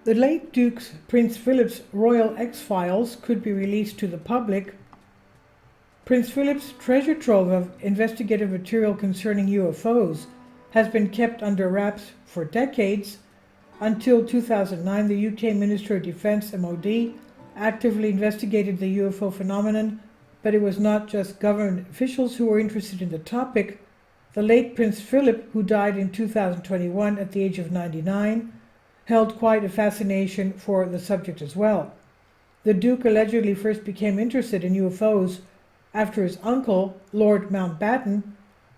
the late Duke's Prince Philip's royal X-Files could be released to the public, Prince Philip's treasure trove of investigative material concerning UFOs has been kept under wraps for decades. Until 2009, the UK Minister of Defence, MOD, actively investigated the UFO phenomenon, but it was not just government officials who were interested in the topic. The late Prince Philip, who died in 2021 at the age of 99, held quite a fascination for the subject as well. The Duke allegedly first became interested in UFOs after his uncle, Lord Mountbatten,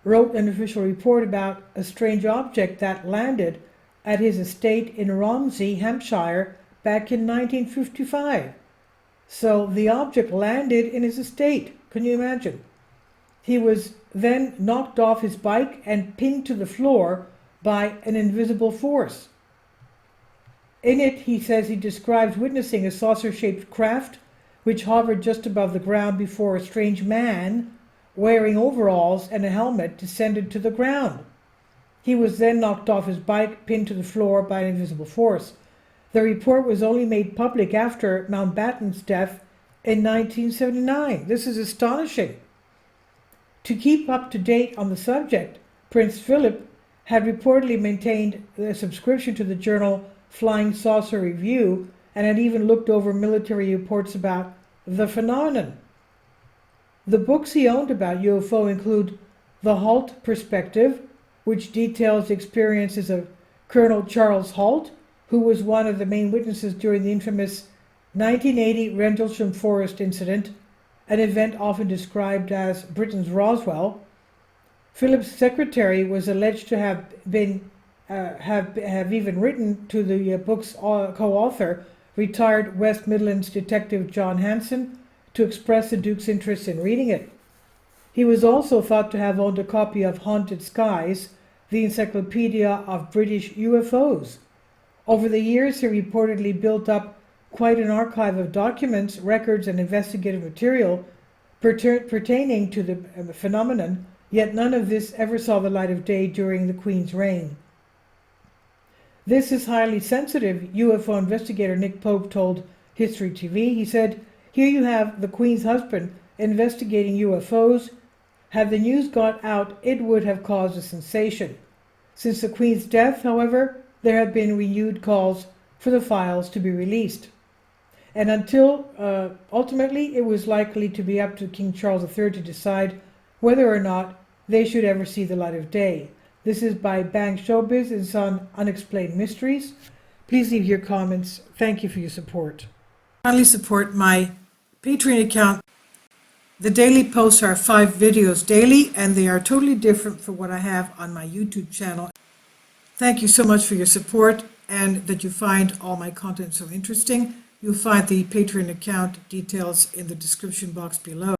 wrote an official report about a strange object that landed at his estate in Romsey, Hampshire, back in 1955. So the object landed in his estate. Can you imagine? He was then knocked off his bike and pinned to the floor by an invisible force. In it, he says, he describes witnessing a saucer-shaped craft which hovered just above the ground before a strange man wearing overalls and a helmet descended to the ground. He was then knocked off his bike, pinned to the floor by an invisible force. The report was only made public after Mountbatten's death in 1979. This is astonishing. To keep up to date on the subject, Prince Philip had reportedly maintained a subscription to the journal Flying Saucer Review and had even looked over military reports about the phenomenon. The books he owned about UFO include The Halt Perspective, which details the experiences of Colonel Charles Halt, who was one of the main witnesses during the infamous 1980 Rendlesham Forest incident, an event often described as Britain's Roswell. Philip's secretary was alleged to have even written to the book's co-author, retired West Midlands detective John Hanson, to express the Duke's interest in reading it. He was also thought to have owned a copy of Haunted Skies, the encyclopedia of British UFOs. Over the years, he reportedly built up quite an archive of documents, records, and investigative material pertaining to the phenomenon, yet none of this ever saw the light of day during the Queen's reign. This is highly sensitive, UFO investigator Nick Pope told History TV. He said, "Here you have the Queen's husband investigating UFOs. Had the news got out, it would have caused a sensation. Since the Queen's death, however, there have been renewed calls for the files to be released. And until ultimately it was likely to be up to King Charles III to decide whether or not they should ever see the light of day." This is by Bang Showbiz. It's on Unexplained Mysteries. Please leave your comments. Thank you for your support. Kindly support my Patreon account. The daily posts are 5 videos daily, and they are totally different from what I have on my YouTube channel. Thank you so much for your support and that you find all my content so interesting. You'll find the Patreon account details in the description box below.